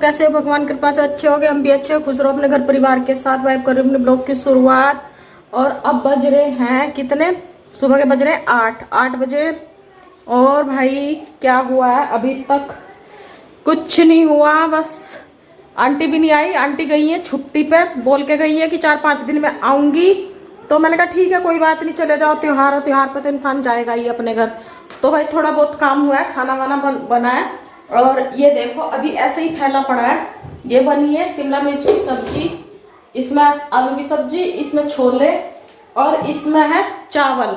कैसे हो? भगवान कृपा से अच्छे हो गए, हम भी अच्छे हो, खुश रहो अपने घर परिवार के साथ। वाइब कर रहे अपने ब्लॉग की शुरुआत। और अब बज रहे हैं कितने? सुबह के बज रहे हैं 8 बजे। और भाई क्या हुआ है अभी तक? कुछ नहीं हुआ, बस आंटी भी नहीं आई। आंटी गई है छुट्टी पे, बोल के गई है कि 4-5 दिन में आऊंगी। तो मैंने कहा ठीक है कोई बात नहीं, चले जाओ, त्योहार हो, त्योहार पे तो इंसान जाएगा ही अपने घर। तो भाई थोड़ा बहुत काम हुआ है, खाना वाना बना है। और ये देखो अभी ऐसे ही फैला पड़ा है। ये बनी है शिमला मिर्च की सब्जी, इसमें आलू की सब्जी, इसमें छोले और इसमें है चावल।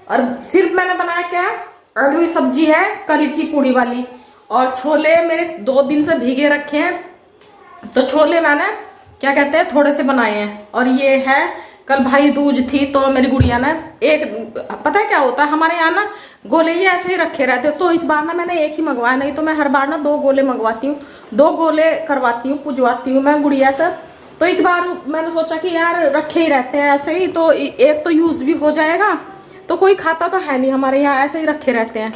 और सिर्फ मैंने बनाया क्या? आलू की सब्जी है करी की पूड़ी वाली। और छोले मेरे 2 दिन से भीगे रखे हैं, तो छोले मैंने क्या कहते हैं थोड़े से बनाए हैं। और ये है कल भाई दूज थी, तो मेरी गुड़िया ने एक, पता है क्या होता है हमारे यहाँ ना, गोले ये ऐसे ही रखे रहते, तो इस बार ना मैंने एक ही मंगवाया, नहीं तो मैं हर बार ना 2 गोले मंगवाती हूँ, 2 गोले करवाती हूँ, पुजवाती हूँ मैं गुड़िया से। तो इस बार मैंने सोचा कि यार रखे ही रहते हैं ऐसे ही, तो एक तो यूज भी हो जाएगा, तो कोई खाता तो है नहीं हमारे यहाँ, ऐसे ही रखे रहते हैं।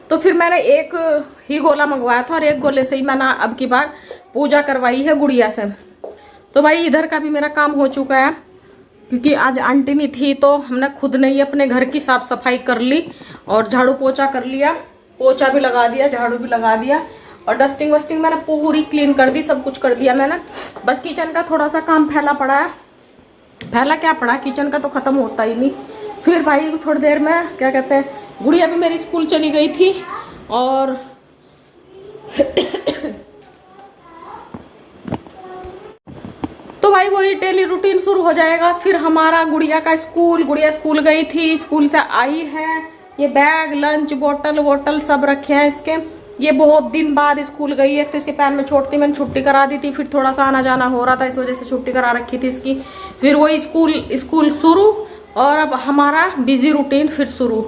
तो फिर मैंने एक ही गोला मंगवाया था और एक गोले से ही मैंने अब की बार पूजा करवाई है गुड़िया से। तो भाई इधर का भी मेरा काम हो चुका है, क्योंकि आज आंटी नहीं थी, तो हमने खुद ने ही अपने घर की साफ सफाई कर ली और झाड़ू पोछा कर लिया, पोछा भी लगा दिया, झाड़ू भी लगा दिया, और डस्टिंग वस्टिंग मैंने पूरी क्लीन कर दी, सब कुछ कर दिया मैंने। बस किचन का थोड़ा सा काम फैला पड़ा है। फैला क्या पड़ा, किचन का तो खत्म होता ही नहीं। फिर भाई थोड़ी देर में क्या कहते हैं, गुड़िया भी मेरी स्कूल चली गई थी, और तो भाई वही डेली रूटीन शुरू हो जाएगा। फिर हमारा गुड़िया का स्कूल, गुड़िया स्कूल गई थी, स्कूल से आई है, ये बैग लंच बोतल वोटल सब रखे हैं इसके। ये बहुत दिन बाद स्कूल गई है, तो इसके पैर में चोट थी, मैंने छुट्टी करा दी थी, फिर थोड़ा सा आना जाना हो रहा था, इस वजह से छुट्टी करा रखी थी इसकी। फिर वही स्कूल शुरू, और अब हमारा बिजी रूटीन फिर शुरू।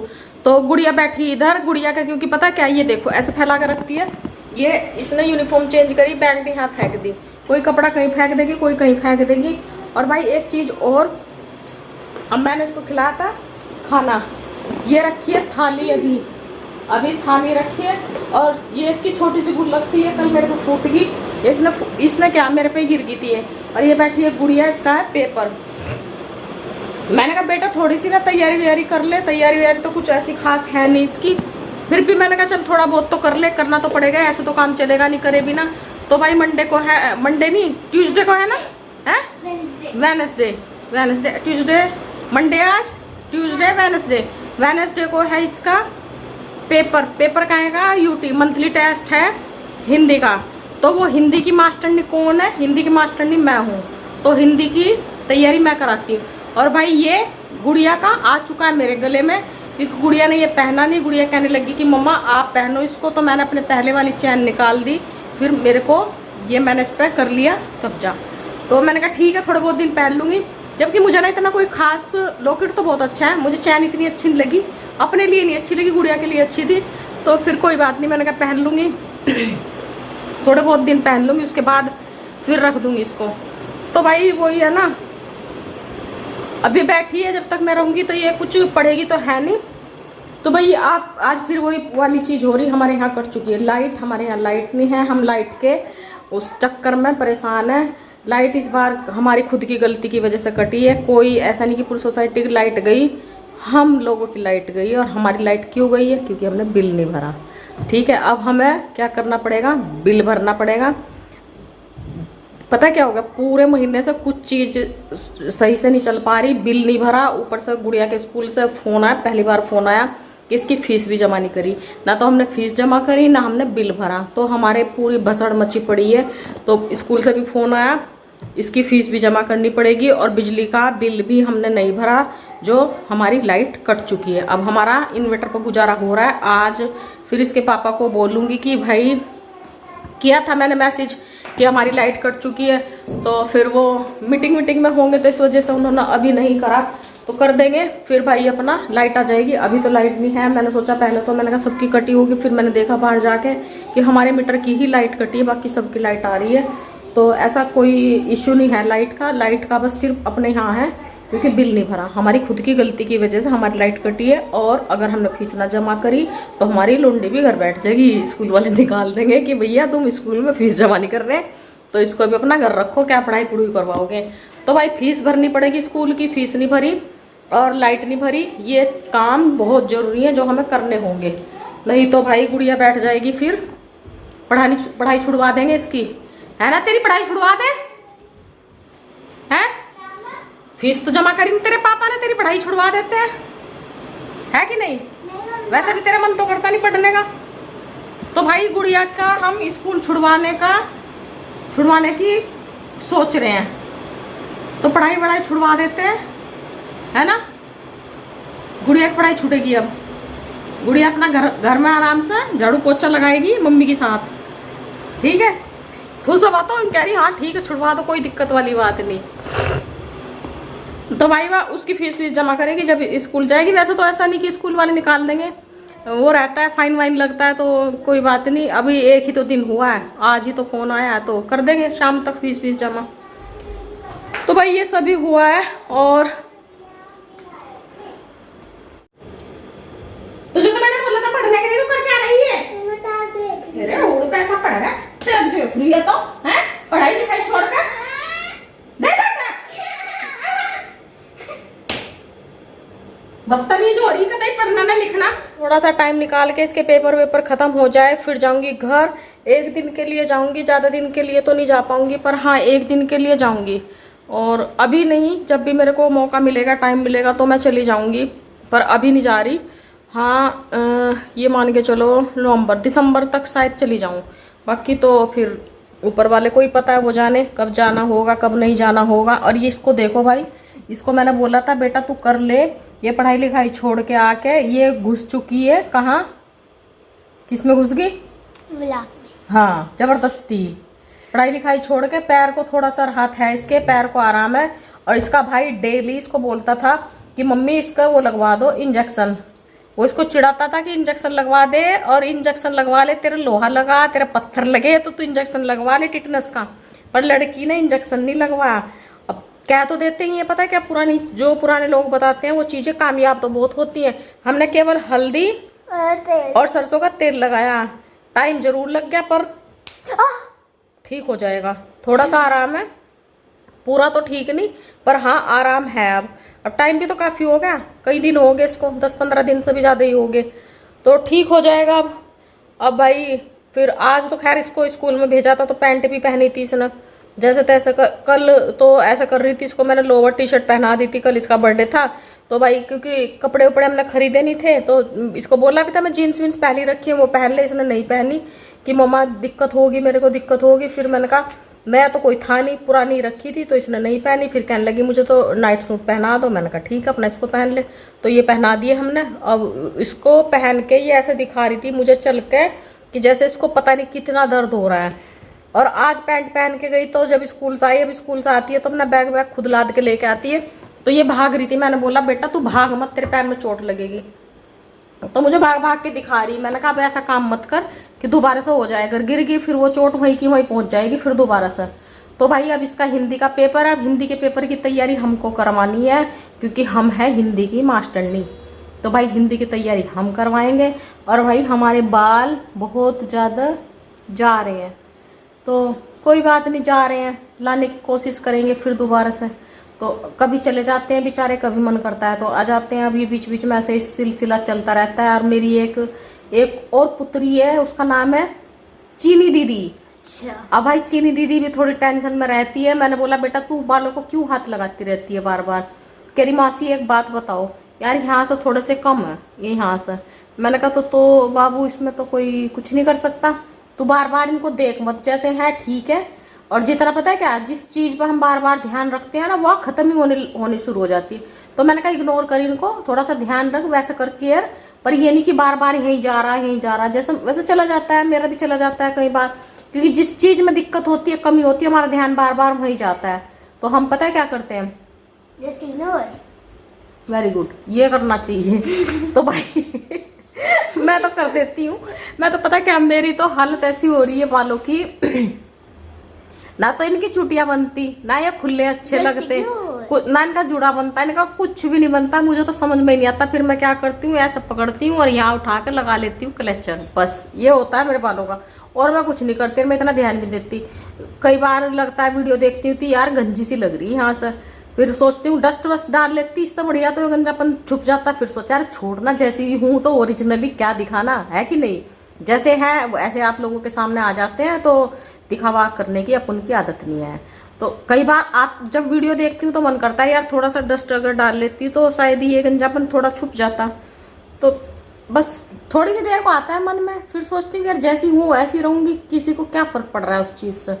तो गुड़िया बैठी इधर, गुड़िया का क्योंकि पता क्या, ये देखो ऐसे फैला कर रखती है, ये इसने यूनिफॉर्म चेंज करी, बैग भी यहाँ फेंक दी, कोई कपड़ा कहीं फेंक देगी, कोई कहीं फेंक देगी। और भाई एक चीज और, अब मैंने इसको खिलाया था खाना, ये रखी है थाली, अभी थाली रखी है, और ये इसकी छोटी सी गुल्लक थी, ये कल मेरे को फूट गई, इसने क्या मेरे पे गिर गई थी। और ये बैठी है गुड़िया, इसका है पेपर। मैंने कहा बेटा थोड़ी सी ना तैयारी कर ले, तैयारी तो कुछ ऐसी खास है नहीं इसकी, फिर भी मैंने कहा चल थोड़ा बहुत तो कर ले, करना तो पड़ेगा, ऐसे तो काम चलेगा नहीं करे बिना। तो भाई मंडे को है, मंडे नहीं ट्यूसडे को है ना, है वेडनेसडे, ट्यूसडे मंडे, आज ट्यूसडे वेडनेसडे को है इसका पेपर का आएगा, यूटी मंथली टेस्ट है हिंदी का। तो वो हिंदी की मास्टरनी कौन है? हिंदी की मास्टरनी मैं हूँ, तो हिंदी की तैयारी मैं कराती हूँ। और भाई ये गुड़िया का आ चुका है मेरे गले में, क्योंकि गुड़िया ने ये पहना नहीं, गुड़िया कहने लगी कि मम्मा आप पहनो इसको, तो मैंने अपने पहले वाली चैन निकाल दी, फिर मेरे को ये मैंने इस पर कर लिया कब्जा। तो मैंने कहा ठीक है थोड़े बहुत दिन पहन लूँगी, जबकि मुझे ना इतना कोई खास, लॉकेट तो बहुत अच्छा है, मुझे चैन इतनी अच्छी नहीं लगी, अपने लिए नहीं अच्छी लगी, गुड़िया के लिए अच्छी थी, तो फिर कोई बात नहीं, मैंने कहा पहन लूँगी थोड़े बहुत दिन पहन लूँगी, उसके बाद फिर रख दूँगी इसको। तो भाई वही है ना, अभी बैठी है, जब तक मैं रहूँगी तो ये कुछ पढ़ेगी तो है नहीं। तो भाई आप आज फिर वही वाली चीज़ हो रही, हमारे यहाँ कट चुकी है लाइट, हमारे यहाँ लाइट नहीं है, हम लाइट के उस चक्कर में परेशान है। लाइट इस बार हमारी खुद की गलती की वजह से कटी है, कोई ऐसा नहीं कि पूरी सोसाइटी की लाइट गई, हम लोगों की लाइट गई। और हमारी लाइट क्यों गई है? क्योंकि हमने बिल नहीं भरा। ठीक है, अब हमें क्या करना पड़ेगा? बिल भरना पड़ेगा। पता क्या होगा, पूरे महीने से कुछ चीज सही से नहीं चल पा रही, बिल नहीं भरा, ऊपर से गुड़िया के स्कूल से फोन आया, पहली बार फोन आया कि इसकी फीस भी जमा नहीं करी, ना तो हमने फीस जमा करी ना हमने बिल भरा, तो हमारे पूरी भसड़ मची पड़ी है। तो स्कूल से भी फोन आया, इसकी फीस भी जमा करनी पड़ेगी, और बिजली का बिल भी हमने नहीं भरा, जो हमारी लाइट कट चुकी है। अब हमारा इन्वर्टर पर गुजारा हो रहा है। आज फिर इसके पापा को बोलूँगी कि भाई, किया था मैंने मैसेज कि हमारी लाइट कट चुकी है, तो फिर वो मीटिंग में होंगे, तो इस वजह से उन्होंने अभी नहीं करा, तो कर देंगे फिर भाई अपना लाइट आ जाएगी। अभी तो लाइट नहीं है, मैंने सोचा पहले तो मैंने कहा सबकी कटी होगी, फिर मैंने देखा बाहर जाके कि हमारे मीटर की ही लाइट कटी है, बाकी सबकी लाइट आ रही है। तो ऐसा कोई इश्यू नहीं है लाइट का बस सिर्फ अपने यहाँ है क्योंकि बिल नहीं भरा। हमारी खुद की गलती की वजह से हमारी लाइट कटी है, और अगर हमने फीस ना जमा करी तो हमारी लोंडी भी घर बैठ जाएगी। स्कूल वाले निकाल देंगे कि भैया तुम स्कूल में फीस जमा नहीं कर रहे, तो इसको भी अपना घर रखो, क्या पढ़ाई पुढ़ाई करवाओगे। तो भाई फीस भरनी पड़ेगी, स्कूल की फीस नहीं भरी और लाइट नहीं भरी, ये काम बहुत जरूरी है जो हमें करने होंगे, नहीं तो भाई गुड़िया बैठ जाएगी, फिर पढ़ाई छुड़वा देंगे इसकी, है ना। तेरी पढ़ाई छुड़वा दे, हैं फीस तो जमा करी तेरे पापा ने, तेरी पढ़ाई छुड़वा देते हैं, है कि नहीं। वैसे भी तेरा मन तो करता नहीं पढ़ने का। तो भाई गुड़िया का हम स्कूल छुड़वाने की सोच रहे हैं, तो पढ़ाई छुड़वा देते हैं, है ना। गुड़िया की पढ़ाई छूटेगी। अब गुड़िया अपना घर में आराम से झाड़ू पोछा लगाएगी मम्मी के साथ, ठीक है। खुश हुआ तो कह रही हाँ ठीक है छुड़वा दो, कोई दिक्कत वाली बात नहीं। तो भाई वह उसकी फीस जमा करेगी जब स्कूल जाएगी। वैसे तो ऐसा नहीं कि स्कूल वाले निकाल देंगे, वो रहता है फाइन वाइन लगता है, तो कोई बात नहीं। अभी एक ही तो दिन हुआ है, आज ही तो फोन आया है, तो कर देंगे शाम तक फीस जमा। तो भाई ये सभी हुआ है। और तुझे तो मैंने बोला था पढ़ने के लिए, तो कर क्या रही है। अरे और पैसा पड़ रहा है, देख रही है तो है, पढ़ाई लिखाई छोड़कर बदतमीज हो रही, कतई पढ़ना ना लिखना। थोड़ा सा टाइम निकाल के इसके पेपर खत्म हो जाए, फिर जाऊंगी घर। एक दिन के लिए जाऊंगी, ज्यादा दिन के लिए तो नहीं जा पाऊंगी, पर हाँ एक दिन के लिए जाऊंगी। और अभी नहीं, जब भी मेरे को मौका मिलेगा, टाइम मिलेगा तो मैं चली जाऊंगी, पर अभी नहीं जा रही। हाँ ये मान के चलो दिसंबर तक शायद चली जाऊं, बाकी तो फिर ऊपर वाले को ही पता है, वो जाने कब जाना होगा कब नहीं जाना होगा। और ये इसको देखो भाई, इसको मैंने बोला था बेटा तू कर ले, ये पढ़ाई लिखाई छोड़ के आके ये घुस चुकी है कहाँ, किसमें घुस गई, हाँ जबरदस्ती। पढ़ाई लिखाई छोड़ के, पैर को थोड़ा सा राहत है, इसके पैर को आराम है। और इसका भाई डेली इसको बोलता था कि मम्मी इसका वो लगवा दो इंजेक्शन, वो इसको चिढ़ाता था कि इंजेक्शन लगवा दे, और इंजेक्शन लगवा ले, तेरा लोहा लगा, तेरा पत्थर लगे तो तू इंजेक्शन लगवा ले टिटनस का। पर लड़की ने इंजेक्शन नहीं लगवाया। अब कह तो देते ही है, पता है क्या, पुराने लोग बताते हैं वो चीजें कामयाब तो बहुत होती हैं। हमने केवल हल्दी और सरसों का तेल लगाया, टाइम जरूर लग गया पर ठीक हो जाएगा। थोड़ा सा आराम है, पूरा तो ठीक नहीं पर हाँ आराम है। अब टाइम भी तो काफी हो गया, कई दिन हो गए इसको, 10-15 दिन से भी ज्यादा ही हो गए, तो ठीक हो जाएगा। अब भाई फिर आज तो खैर इसको स्कूल में भेजा था, तो पैंट भी पहनी थी इसने जैसे तैसे। कल तो ऐसा कर रही थी, इसको मैंने लोअर टी शर्ट पहना दी थी, कल इसका बर्थडे था। तो भाई क्योंकि कपड़े उपड़े हमने खरीदे नहीं थे, तो इसको बोला भी था मैं जीन्स वीन्स पहनी रखी है, वो पहन ले। इसने नहीं पहनी कि मम्मा दिक्कत होगी, मेरे को दिक्कत होगी। फिर मैंने कहा मैं तो कोई था नहीं, पुरानी रखी थी, तो इसने नहीं पहनी। फिर कहने लगी मुझे तो नाइट सूट पहना दो। मैंने कहा ठीक है अपना इसको पहन ले, तो ये पहना दिए हमने। अब इसको पहन के ये ऐसे दिखा रही थी मुझे चल के कि जैसे इसको पता नहीं कितना दर्द हो रहा है। और आज पैंट पहन के गई, तो जब स्कूल से आई, अब स्कूल से आती है तो अपना बैग वैग खुद लाद के लेके आती है, तो ये भाग रही थी। मैंने बोला बेटा तू भाग मत, तेरे पैर में चोट लगेगी। तो मुझे भाग भाग के दिखा रही। मैंने कहा अब ऐसा काम मत कर कि दोबारा से हो जाए, अगर गिर गई फिर वो चोट वहीं की वहीं पहुंच जाएगी फिर दोबारा से। तो भाई अब इसका हिंदी का पेपर है, अब हिंदी के पेपर की तैयारी हमको करवानी है, क्योंकि हम है हिंदी की मास्टरनी। तो भाई हिंदी की तैयारी हम करवाएंगे। और भाई हमारे बाल बहुत ज्यादा जा रहे हैं, तो कोई बात नहीं, जा रहे हैं, लाने की कोशिश करेंगे फिर दोबारा से। तो कभी चले जाते हैं बेचारे, कभी मन करता है तो आ जाते हैं। अभी बीच बीच में ऐसे सिलसिला चलता रहता है। और मेरी एक और पुत्री है, उसका नाम है चीनी दीदी। अब भाई चीनी दीदी भी थोड़ी टेंशन में रहती है। मैंने बोला बेटा तू बालों को क्यों हाथ लगाती रहती है बार बार। कह रही मासी एक बात बताओ यार, यहाँ से थोड़े से कम है ये यहाँ से। मैंने कहा तो बाबू इसमें तो कोई कुछ नहीं कर सकता, तू बार बार इनको देख मत, जैसे है ठीक है। और जितना पता है क्या, जिस चीज पर हम बार बार ध्यान रखते हैं ना, वो खत्म ही होनी शुरू हो जाती है। तो मैंने कहा इग्नोर कर इनको, थोड़ा सा ध्यान रख, वैसे कर केयर, पर ये नहीं कि बार बार यहीं जा रहा, जैसे वैसे चला जाता है। मेरा भी चला जाता है कई बार, क्योंकि जिस चीज में दिक्कत होती है, कमी होती है, हमारा ध्यान बार बार वहीं जाता है। तो हम पता है क्या करते हैं, वेरी गुड, ये करना चाहिए। तो भाई मैं तो कर देती हूँ। मैं तो पता क्या, मेरी तो हालत ऐसी हो रही है बालों की। ना तो इनकी चुटिया बनती, ना ये खुले अच्छे लगते, ना इनका जुड़ा बनता, इनका कुछ भी नहीं बनता। मुझे तो समझ में नहीं आता। फिर मैं क्या करती हूँ, ऐसा पकड़ती हूँ और यहाँ उठा के लगा लेती हूँ क्लेचर। बस ये होता है मेरे बालों का, और मैं कुछ नहीं करती। मैं इतना ध्यान भी देती। कई बार लगता है वीडियो देखती हूँ तो यार गंजी सी लग रही है यहाँ से, फिर सोचती हूँ डस्ट वस्ट डाल लेती, इससे बढ़िया तो गंजापन छुप जाता। फिर सोचा यार छोड़ना, जैसी हूँ तो ओरिजिनली क्या दिखाना है कि नहीं, जैसे है ऐसे आप लोगों के सामने आ जाते हैं, तो दिखावा करने की अपन की आदत नहीं है। तो कई बार आप जब वीडियो देखती हूँ तो मन करता है यार थोड़ा सा डस्ट अगर डाल लेती तो शायद ये गंजापन थोड़ा छुप जाता। तो बस थोड़ी सी देर को आता है मन में, फिर सोचती हूँ यार जैसी हूँ ऐसी रहूंगी, किसी को क्या फर्क पड़ रहा है उस चीज से।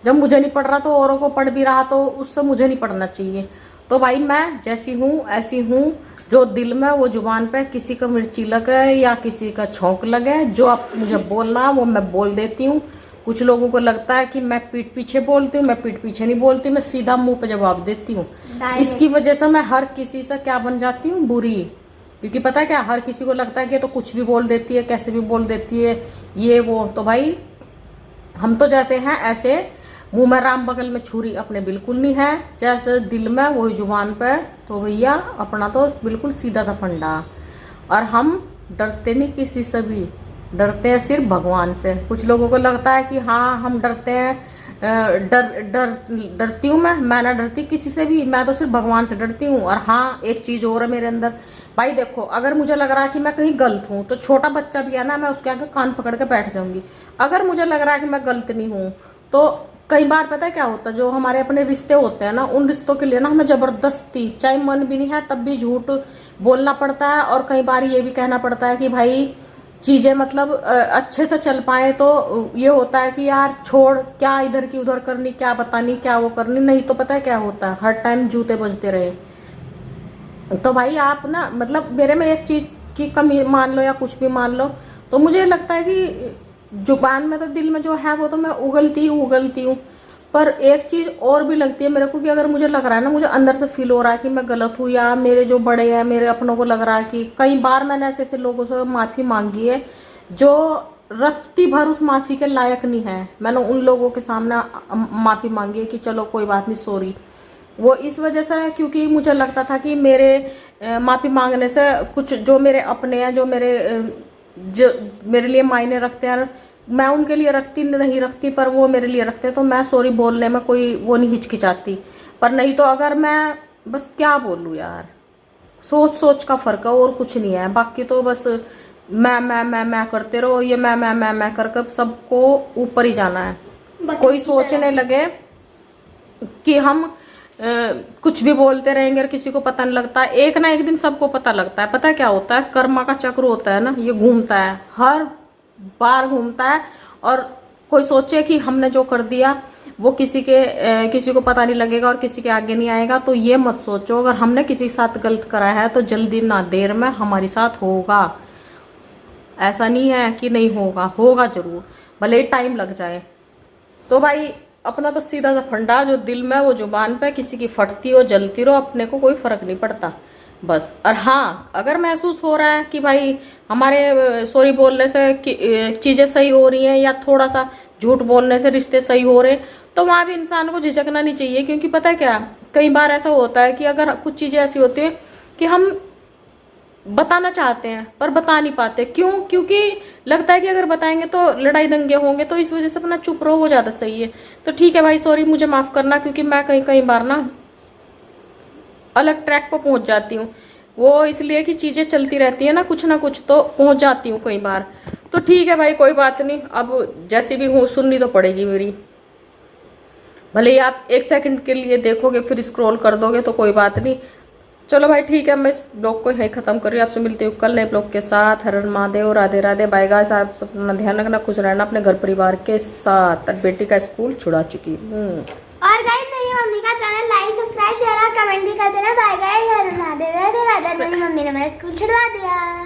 जब मुझे नहीं पड़ रहा तो औरों को पड़ भी रहा तो उससे मुझे नहीं पड़ना चाहिए। तो भाई मैं जैसी हूँ ऐसी हूँ, जो दिल में वो जुबान पे किसी का मिर्ची लगे या किसी का छौंक लगे, जो आप मुझे बोलना वो मैं बोल देती हूँ। कुछ लोगों को लगता है कि मैं पीठ पीछे बोलती हूँ, मैं पीठ पीछे नहीं बोलती, मैं सीधा मुंह पे जवाब देती हूँ। इसकी वजह से मैं हर किसी से क्या बन जाती हूँ, बुरी। क्योंकि पता है क्या, हर किसी को लगता है कि तो कुछ भी बोल देती है, कैसे भी बोल देती है, ये वो। तो भाई हम तो जैसे हैं ऐसे, मुंह में राम बगल में छुरी अपने बिल्कुल नहीं है, जैसे दिल में वही जुबान पे। तो भैया अपना तो बिल्कुल सीधा सा फंडा। और हम डरते नहीं किसी से भी, डरते हैं सिर्फ भगवान से। कुछ लोगों को लगता है कि हाँ हम डरते हैं, डरती हूँ मैं ना डरती किसी से भी, मैं तो सिर्फ भगवान से डरती हूँ। और हाँ एक चीज और है मेरे अंदर भाई, देखो अगर मुझे लग रहा है कि मैं कहीं गलत हूँ तो छोटा बच्चा भी है ना, मैं उसके आगे कान पकड़ के बैठ जाऊंगी। अगर मुझे लग रहा है कि मैं गलत नहीं हूँ तो कई बार पता है क्या होता है, जो हमारे अपने रिश्ते होते हैं ना, उन रिश्तों के लिए ना हमें जबरदस्ती, चाहे मन भी नहीं है तब भी झूठ बोलना पड़ता है। और कई बार ये भी कहना पड़ता है कि भाई चीजें मतलब अच्छे से चल पाए। तो ये होता है कि यार छोड़, क्या इधर की उधर करनी, क्या बतानी, क्या वो करनी। नहीं तो पता है क्या होता है, हर टाइम जूते बजते रहे। तो भाई आप ना मतलब मेरे में एक चीज की कमी मान लो या कुछ भी मान लो, तो मुझे लगता है कि जुबान में तो दिल में जो है वो तो मैं उगलती हूँ। पर एक चीज और भी लगती है मेरे को कि अगर मुझे लग रहा है ना, मुझे अंदर से फील हो रहा है कि मैं गलत हूँ, या मेरे जो बड़े हैं मेरे अपनों को लग रहा है कि कई बार मैंने ऐसे ऐसे लोगों से माफी मांगी है जो रत्ती भर उस माफी के लायक नहीं है। मैंने उन लोगों के सामने माफी मांगी है कि चलो कोई बात नहीं, सॉरी। वो इस वजह से क्योंकि मुझे लगता था कि मेरे माफी मांगने से कुछ जो मेरे अपने हैं, जो मेरे लिए मायने रखते हैं, मैं उनके लिए रखती नहीं रखती, पर वो मेरे लिए रखते हैं, तो मैं सॉरी बोलने में कोई वो नहीं हिचकिचाती। पर नहीं तो अगर मैं बस क्या बोलूं यार, सोच सोच का फर्क है और कुछ नहीं है। बाकी तो बस मैं करते रहो, ये मैं कर सबको ऊपर ही जाना है। कोई सोचने लगे कि हम कुछ भी बोलते रहेंगे और किसी को पता नहीं लगता, एक ना एक दिन सबको पता लगता है। पता है क्या होता है, कर्मा का चक्र होता है ना, ये घूमता है, हर बार घूमता है। और कोई सोचे कि हमने जो कर दिया वो किसी को पता नहीं लगेगा और किसी के आगे नहीं आएगा, तो ये मत सोचो। अगर हमने किसी के साथ गलत करा है तो जल्दी ना देर में हमारे साथ होगा। ऐसा नहीं है कि नहीं होगा, होगा जरूर, भले ही टाइम लग जाए। तो भाई अपना तो सीधा सा फंडा, जो दिल में वो जुबान पे, किसी की फटती हो जलती रहो, अपने को कोई फर्क नहीं पड़ता बस। और हाँ अगर महसूस हो रहा है कि भाई हमारे सॉरी बोलने से चीजें सही हो रही हैं या थोड़ा सा झूठ बोलने से रिश्ते सही हो रहे हैं, तो वहां भी इंसान को झिझकना नहीं चाहिए। क्योंकि पता है क्या, कई बार ऐसा होता है कि अगर कुछ चीजें ऐसी होती है कि हम बताना चाहते हैं पर बता नहीं पाते। क्यों? क्योंकि लगता है कि अगर बताएंगे तो लड़ाई दंगे होंगे, तो इस वजह से अपना चुप रहो, वो ज्यादा सही है। तो ठीक है भाई, सॉरी, मुझे माफ करना, क्योंकि मैं कई बार ना अलग ट्रैक पर पहुंच जाती हूँ। वो इसलिए कि चीजें चलती रहती है ना कुछ तो पहुंच जाती हूँ कई बार। तो ठीक है भाई, कोई बात नहीं, अब जैसी भी हूँ सुननी तो पड़ेगी मेरी। भले ही आप 1 सेकंड के लिए देखोगे फिर स्क्रॉल कर दोगे तो कोई बात नहीं। चलो भाई ठीक है, मैं इस ब्लॉग को यहीं खत्म कर रही हूँ। आपसे मिलती हूँ कल नए ब्लॉग के साथ। हर हर महादेव, राधे राधे, बाय गाइस। आप अपना ध्यान रखना, खुश रहना अपने घर परिवार के साथ। तक बेटी का स्कूल छुड़ा चुकी हूँ। और गाइस मेरी मम्मी का चैनल लाइक, सब्सक्राइब, शेयर और कमेंट भी कर देना। बाय गाइस, हर हर महादेव, राधे राधे। मेरी मम्मी ने मेरा स्कूल छुड़वा दिया।